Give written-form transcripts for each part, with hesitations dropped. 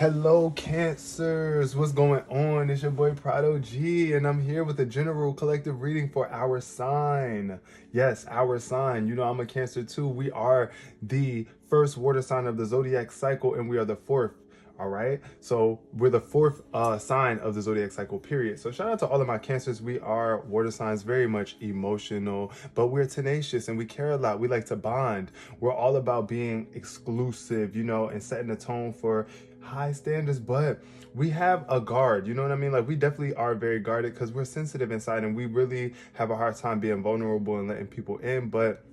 Hello, Cancers. What's going on? It's your boy Prado G, and I'm here with a general collective reading for our sign. Yes, our sign. You know, I'm a Cancer too. We are the first water sign of the zodiac cycle, and we are the fourth. All right, so we're the fourth sign of the zodiac cycle, period. So shout out to all of my Cancers. We are water signs, very much emotional, but we're tenacious and we care a lot. We like to bond. We're all about being exclusive, you know, and setting the tone for high standards, but we have a guard, you know what I mean? Like, we definitely are very guarded because we're sensitive inside and we really have a hard time being vulnerable and letting people in. But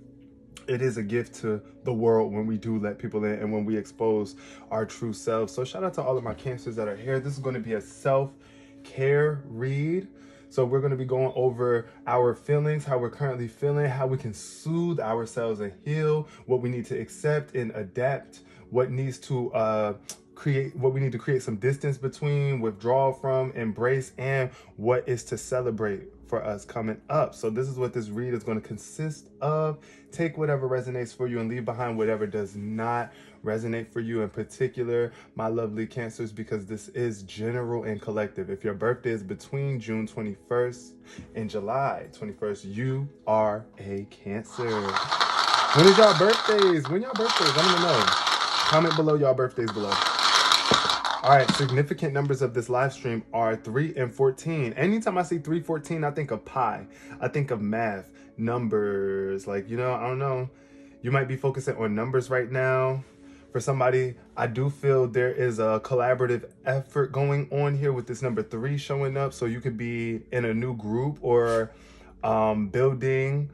it is a gift to the world when we do let people in and when we expose our true selves. So shout out to all of my Cancers that are here. This is going to be a self-care read. So we're going to be going over our feelings, how we're currently feeling, how we can soothe ourselves and heal, what we need to accept and adapt, what needs to what we need to create some distance between, withdraw from, embrace, and what is to celebrate for us coming up. So this is what this read is going to consist of. Take whatever resonates for you and leave behind whatever does not resonate for you, in particular, my lovely Cancers, because this is general and collective. If your birthday is between June 21st and July 21st, you are a Cancer. When is y'all birthdays? When y'all birthdays? Let me know. Comment below y'all birthdays below. All right, significant numbers of this live stream are 3 and 14. Anytime I see 314, I think of pi. I think of math, numbers. Like, you know, I don't know. You might be focusing on numbers right now. For somebody, I do feel there is a collaborative effort going on here with this number 3 showing up. So you could be in a new group or building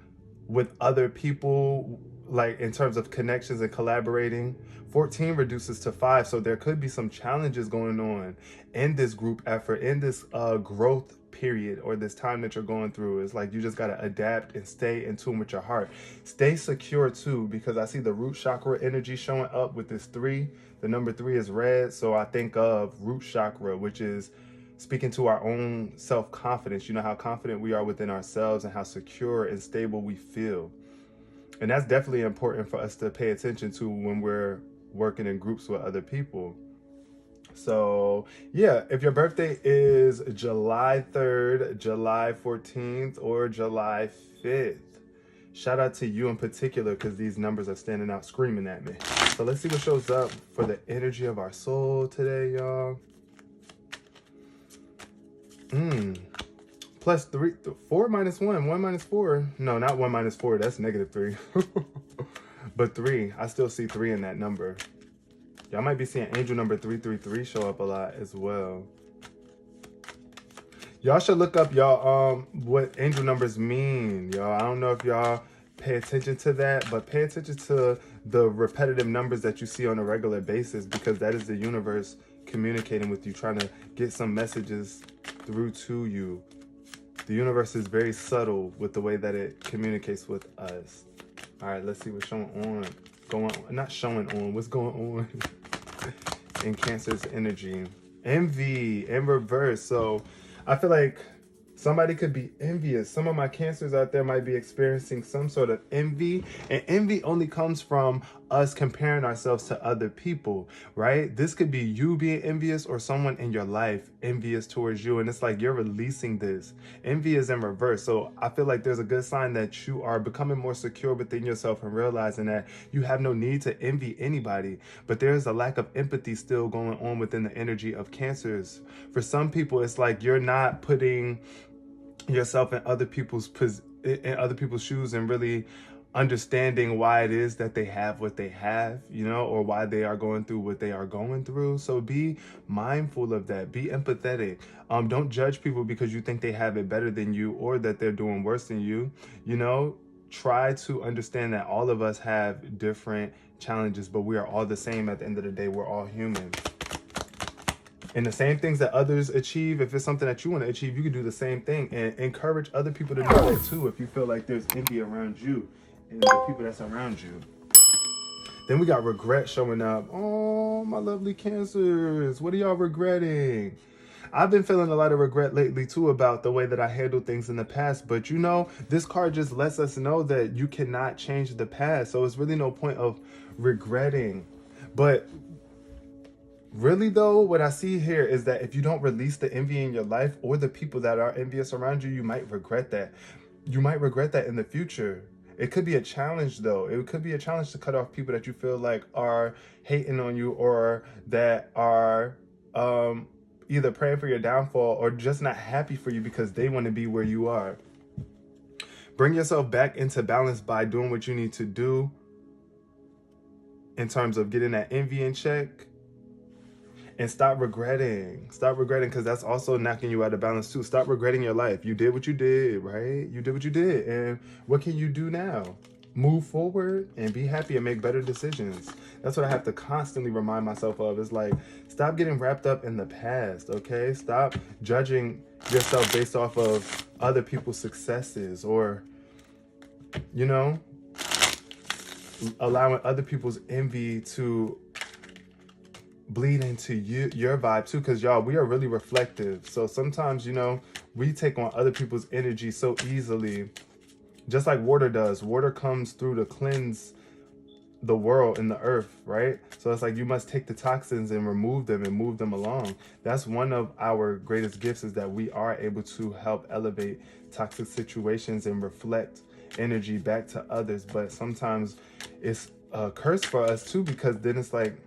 with other people, like in terms of connections and collaborating. 14 reduces to 5, so there could be some challenges going on in this group effort, in this growth period, or this time that you're going through. It's like you just got to adapt and stay in tune with your heart. Stay secure too, because I see the root chakra energy showing up with this 3. The number 3 is red, so I think of root chakra, which is speaking to our own self-confidence. You know, how confident we are within ourselves and how secure and stable we feel. And that's definitely important for us to pay attention to when we're working in groups with other people. So yeah, if your birthday is July 3rd, July 14th, or July 5th, shout out to you in particular, because these numbers are standing out screaming at me. So let's see what shows up for the energy of our soul today, y'all. Plus 3, 4 minus 1, 1 minus 4. No, not 1 minus 4, that's negative 3. But 3, I still see 3 in that number. Y'all might be seeing angel number 333 show up a lot as well. Y'all should look up y'all what angel numbers mean, y'all. I don't know if y'all pay attention to that, but pay attention to the repetitive numbers that you see on a regular basis, because that is the universe communicating with you, trying to get some messages through to you. The universe is very subtle with the way that it communicates with us. All right, let's see what's showing on. What's going on in Cancer's energy. Envy in reverse. So I feel like somebody could be envious. Some of my Cancers out there might be experiencing some sort of envy. And envy only comes from us comparing ourselves to other people, right? This could be you being envious or someone in your life envious towards you. And it's like you're releasing this. Envy is in reverse. So I feel like there's a good sign that you are becoming more secure within yourself and realizing that you have no need to envy anybody. But there's a lack of empathy still going on within the energy of Cancers. For some people, it's like you're not putting yourself in other people's shoes and really understanding why it is that they have what they have, you know, or why they are going through what they are going through. So be mindful of that. Be empathetic. Don't judge people because you think they have it better than you or that they're doing worse than you. You know, try to understand that all of us have different challenges, but we are all the same at the end of the day. We're all human. And the same things that others achieve, if it's something that you want to achieve, you can do the same thing and encourage other people to do that too if you feel like there's envy around you and the people that's around you. Then we got regret showing up. Oh, my lovely Cancers. What are y'all regretting? I've been feeling a lot of regret lately too about the way that I handled things in the past. But you know, this card just lets us know that you cannot change the past. So it's really no point of regretting. But Really though, what I see here is that if you don't release the envy in your life or the people that are envious around you, you might regret that. You might regret that in the future. It could be a challenge though. It could be a challenge to cut off people that you feel like are hating on you or that are either praying for your downfall or just not happy for you because they want to be where you are. Bring yourself back into balance by doing what you need to do in terms of getting that envy in check. And stop regretting. Stop regretting, because that's also knocking you out of balance too. Stop regretting your life. You did what you did, right? You did what you did. And what can you do now? Move forward and be happy and make better decisions. That's what I have to constantly remind myself of. It's like, stop getting wrapped up in the past, okay? Stop judging yourself based off of other people's successes or, you know, allowing other people's envy to bleed into your vibe too, because y'all, we are really reflective. So sometimes, you know, we take on other people's energy so easily, just like water does. Water comes through to cleanse the world and the earth, right? So it's like you must take the toxins and remove them and move them along. That's one of our greatest gifts, is that we are able to help elevate toxic situations and reflect energy back to others. But sometimes it's a curse for us too, because then it's like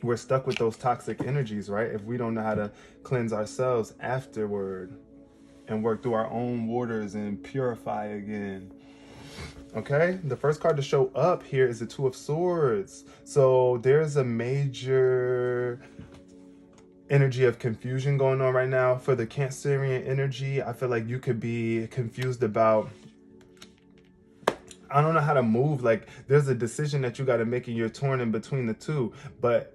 we're stuck with those toxic energies, right? If we don't know how to cleanse ourselves afterward and work through our own waters and purify again. Okay, the first card to show up here is the Two of Swords. So there's a major energy of confusion going on right now. For the Cancerian energy, I feel like you could be confused about, I don't know how to move. Like, there's a decision that you got to make and you're torn in between the two, but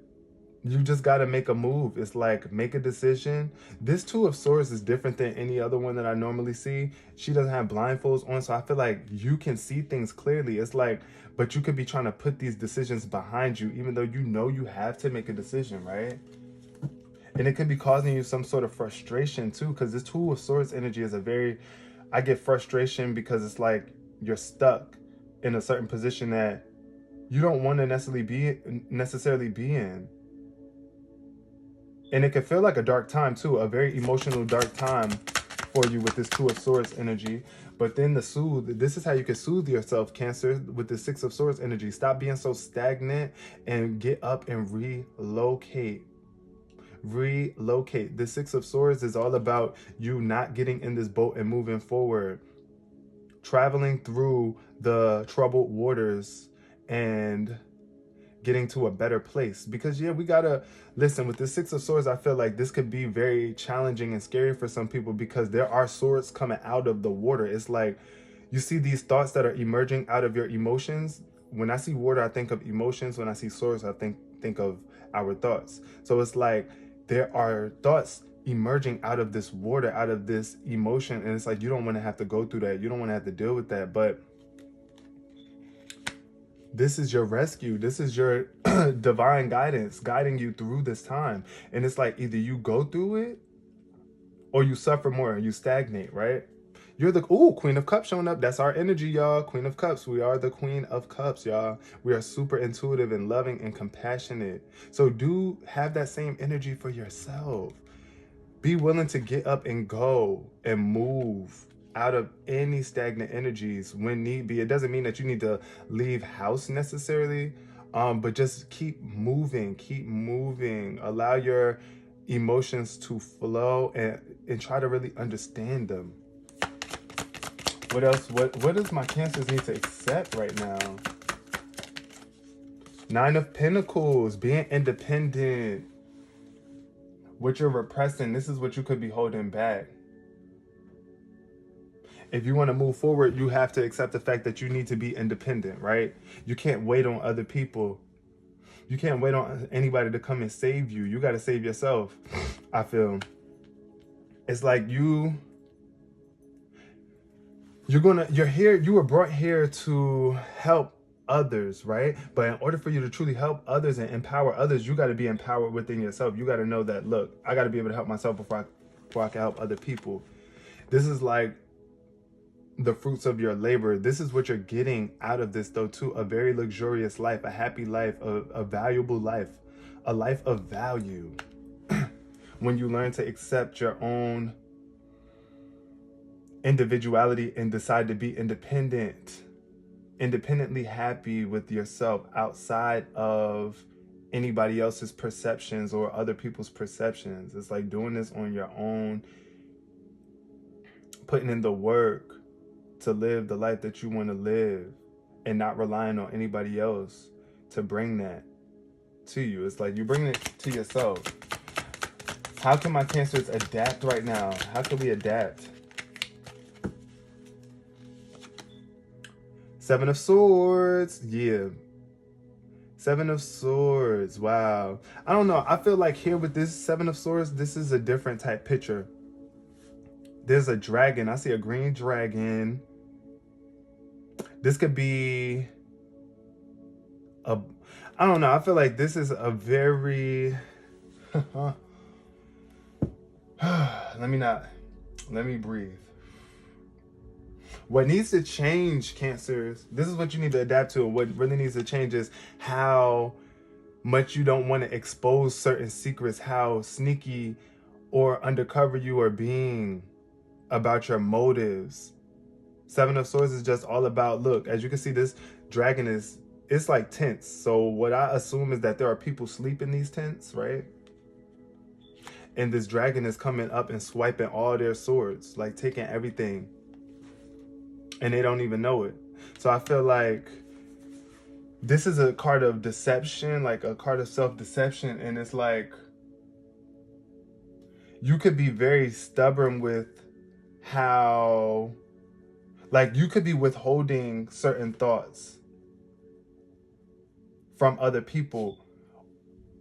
you just got to make a move. It's like, make a decision. This Two of Swords is different than any other one that I normally see. She doesn't have blindfolds on, so I feel like you can see things clearly. It's like, but you could be trying to put these decisions behind you, even though you know you have to make a decision, right? And it could be causing you some sort of frustration too, because this Two of Swords energy is a very, I get frustration because it's like you're stuck in a certain position that you don't want to necessarily be in. And it can feel like a dark time too, a very emotional dark time for you with this Two of Swords energy. But then the soothe, this is how you can soothe yourself, Cancer, with the Six of Swords energy. Stop being so stagnant and get up and relocate. Relocate. The Six of Swords is all about you not getting in this boat and moving forward, traveling through the troubled waters and getting to a better place. Because yeah, we gotta listen, with the Six of Swords, I feel like this could be very challenging and scary for some people, because there are swords coming out of the water. It's like you see these thoughts that are emerging out of your emotions. When I see water, I think of emotions. When I see swords, I think of our thoughts. So it's like there are thoughts emerging out of this water, out of this emotion, and it's like you don't want to have to go through that. You don't want to have to deal with that. But this is your rescue. This is your divine guidance guiding you through this time. And it's like either you go through it or you suffer more and you stagnate, right? You're the, Queen of Cups showing up. That's our energy, y'all. Queen of Cups. We are the Queen of Cups, y'all. We are super intuitive and loving and compassionate. So do have that same energy for yourself. Be willing to get up and go and move out of any stagnant energies when need be. It doesn't mean that you need to leave house necessarily, but just keep moving, allow your emotions to flow and try to really understand them. What else? What does my Cancers need to accept right now? Nine of Pentacles, being independent. What you're repressing, this is what you could be holding back. If you want to move forward, you have to accept the fact that you need to be independent, right? You can't wait on other people. You can't wait on anybody to come and save you. You got to save yourself, I feel. It's like you're here, you were brought here to help others, right? But in order for you to truly help others and empower others, you got to be empowered within yourself. You got to know that, look, I got to be able to help myself before I can help other people. This is like the fruits of your labor. This is what you're getting out of this though too. A very luxurious life, a happy life, a valuable life, a life of value. When you learn to accept your own individuality and decide to be independently happy with yourself outside of anybody else's perceptions or other people's perceptions. It's like doing this on your own, putting in the work to live the life that you want to live and not relying on anybody else to bring that to you. It's like you bring it to yourself. How can my Cancers adapt right now? How can we adapt? Seven of Swords. Yeah. Seven of Swords. Wow. I don't know. I feel like here with this Seven of Swords, this is a different type picture. There's a dragon. I see a green dragon. This could be a... I don't know. I feel like this is a very... Let me breathe. What needs to change, Cancers, this is what you need to adapt to. What really needs to change is how much you don't want to expose certain secrets, how sneaky or undercover you are being about your motives. Seven of Swords is just all about, look, as you can see, this dragon it's like tents. So what I assume is that there are people sleep in these tents, right? And this dragon is coming up and swiping all their swords, like taking everything. And they don't even know it. So I feel like this is a card of deception, like a card of self-deception. And it's like, you could be very stubborn with how, like you could be withholding certain thoughts from other people.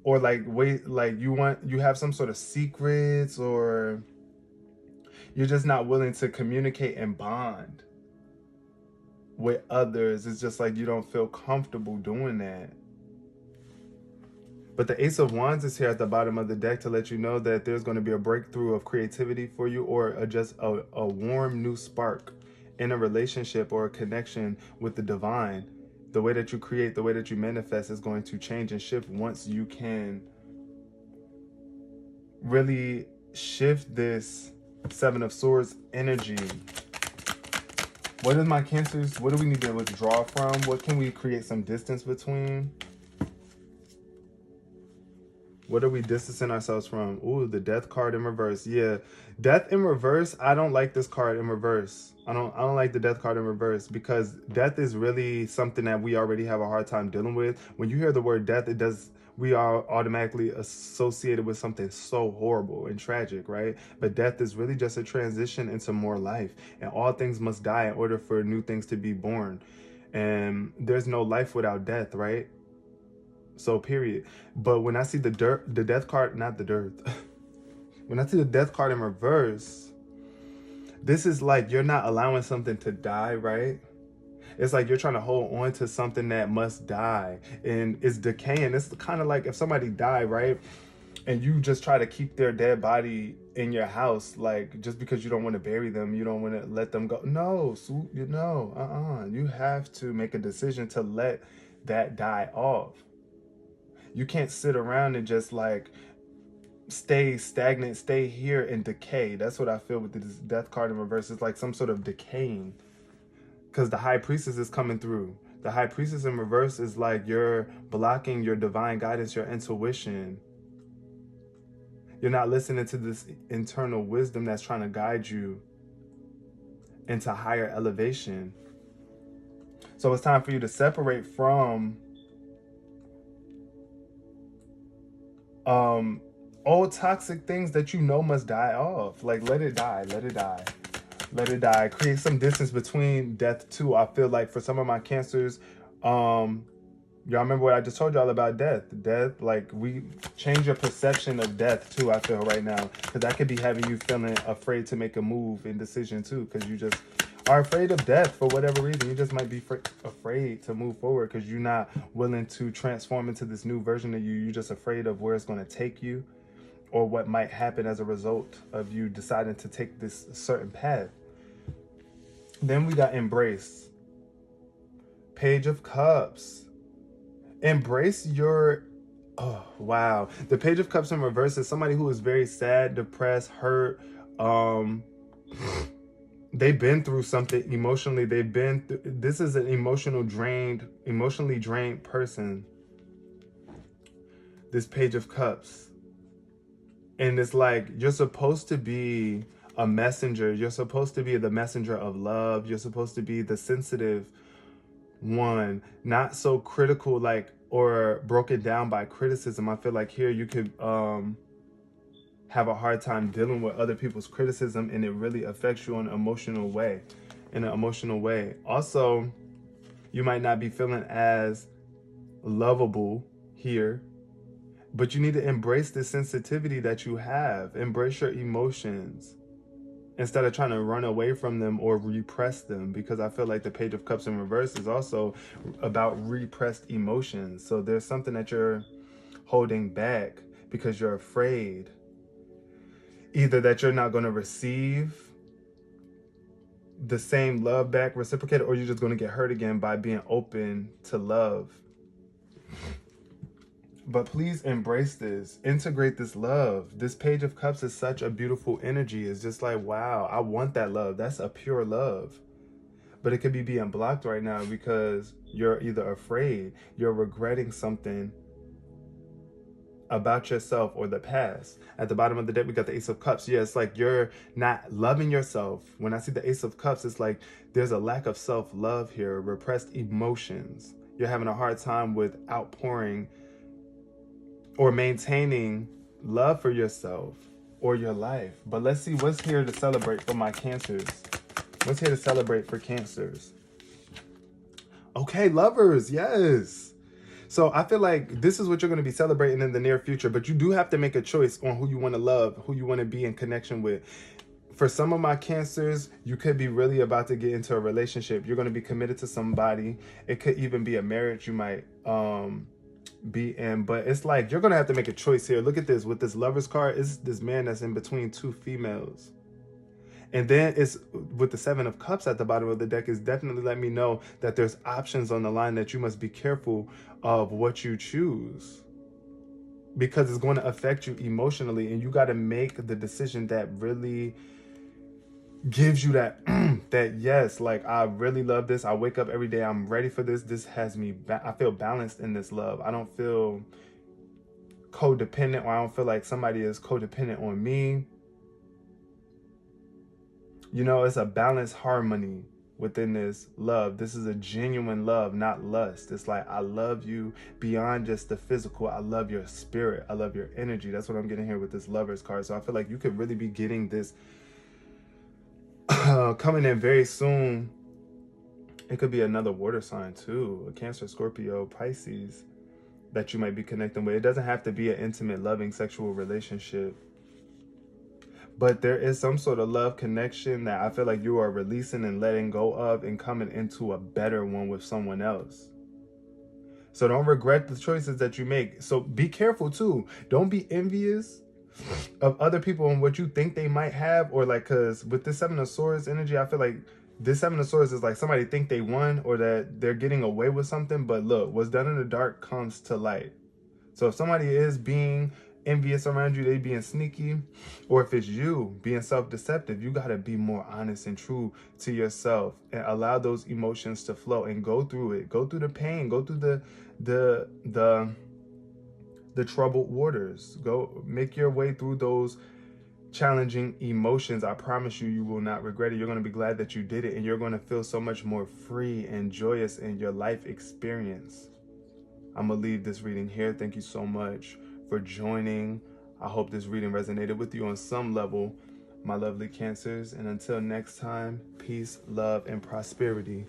Or like, wait, like you have some sort of secrets, or you're just not willing to communicate and bond with others. It's just like you don't feel comfortable doing that. But the Ace of Wands is here at the bottom of the deck to let you know that there's going to be a breakthrough of creativity for you, or just a warm new spark in a relationship or a connection with the divine. The way that you create, the way that you manifest is going to change and shift once you can really shift this Seven of Swords energy. What is my Cancers? What do we need to withdraw from? What can we create some distance between? What are we distancing ourselves from? Ooh, the Death card in reverse. Yeah, Death in reverse. I don't like this card in reverse. I don't like the Death card in reverse, because death is really something that we already have a hard time dealing with. When you hear the word death, we are automatically associated with something so horrible and tragic, right? But death is really just a transition into more life, and all things must die in order for new things to be born. And there's no life without death, right? So period. But when I see the death card, not the dirt. When I see the Death card in reverse, this is like you're not allowing something to die, right? It's like you're trying to hold on to something that must die and it's decaying. It's kind of like if somebody died, right? And you just try to keep their dead body in your house, like just because you don't want to bury them, you don't want to let them go. No, you have to make a decision to let that die off. You can't sit around and just like stay stagnant, stay here and decay. That's what I feel with this Death card in reverse. It's like some sort of decaying, because the High Priestess is coming through. The High Priestess in reverse is like you're blocking your divine guidance, your intuition. You're not listening to this internal wisdom that's trying to guide you into higher elevation. So it's time for you to separate from old toxic things that you know must die off. Like let it die. Create some distance between death too. I feel like for some of my Cancers, y'all remember what I just told y'all about death. Like we change your perception of death too, I feel right now, because that could be having you feeling afraid to make a move and decision too, because you just are afraid of death for whatever reason. You just might be afraid to move forward because you're not willing to transform into this new version of you. You're just afraid of where it's going to take you, or what might happen as a result of you deciding to take this certain path. Then we got Embrace. Page of Cups. Embrace your Oh, wow. The Page of Cups in reverse is somebody who is very sad, depressed, hurt. Um, they've been through something emotionally. This is an emotionally drained person. This Page of Cups. And it's like you're supposed to be a messenger. You're supposed to be the messenger of love. You're supposed to be the sensitive one, not so critical, like, or broken down by criticism. I feel like here you could have a hard time dealing with other people's criticism, and it really affects you in an emotional way. Also, you might not be feeling as lovable here, but you need to embrace the sensitivity that you have. Embrace your emotions instead of trying to run away from them or repress them, because I feel like the Page of Cups in reverse is also about repressed emotions. So there's something that you're holding back because you're afraid, either that you're not going to receive the same love back reciprocated, or you're just going to get hurt again by being open to love. But please embrace this, integrate this love. This Page of Cups is such a beautiful energy. It's just like, wow, I want that love. That's a pure love. But it could be being blocked right now because you're either afraid, you're regretting something about yourself or the past. At the bottom of the deck, we got the Ace of Cups. Yeah, it's like you're not loving yourself. When I see the Ace of Cups, it's like there's a lack of self-love here, repressed emotions. You're having a hard time with outpouring or maintaining love for yourself or your life. But let's see what's here to celebrate for my Cancers. What's here to celebrate for Cancers? Okay, lovers, yes. So I feel like this is what you're going to be celebrating in the near future, but you do have to make a choice on who you want to love, who you want to be in connection with. For some of my Cancers, you could be really about to get into a relationship. You're going to be committed to somebody. It could even be a marriage you might be in, but it's like you're going to have to make a choice here. Look at this. With this Lovers card, it's this man that's in between two females. And then it's with the Seven of Cups at the bottom of the deck is definitely letting me know that there's options on the line, that you must be careful of what you choose, because it's going to affect you emotionally, and you got to make the decision that really gives you that that yes, like, I really love this. I wake up every day, I'm ready for this. This has me I feel balanced in this love. I don't feel codependent, or I don't feel like somebody is codependent on me. You know, it's a balanced harmony within this love. This is a genuine love, not lust. It's like, I love you beyond just the physical. I love your spirit. I love your energy. That's what I'm getting here with this Lovers card. So I feel like you could really be getting this coming in very soon. It could be another water sign too, a Cancer, Scorpio, Pisces, that you might be connecting with. It doesn't have to be an intimate, loving, sexual relationship, but there is some sort of love connection that I feel like you are releasing and letting go of, and coming into a better one with someone else. So don't regret the choices that you make. So be careful too. Don't be envious of other people and what you think they might have, or like, because with this Seven of Swords energy, I feel like this Seven of Swords is like somebody think they won, or that they're getting away with something, but look, what's done in the dark comes to light. So if somebody is being envious around you, they being sneaky, or if it's you being self-deceptive, you got to be more honest and true to yourself, and allow those emotions to flow, and go through it. Go through the pain, go through the troubled waters. Go make your way through those challenging emotions. I promise you, you will not regret it. You're going to be glad that you did it, and you're going to feel so much more free and joyous in your life experience. I'm going to leave this reading here. Thank you so much for joining. I hope this reading resonated with you on some level, my lovely Cancers. And until next time, peace, love, and prosperity.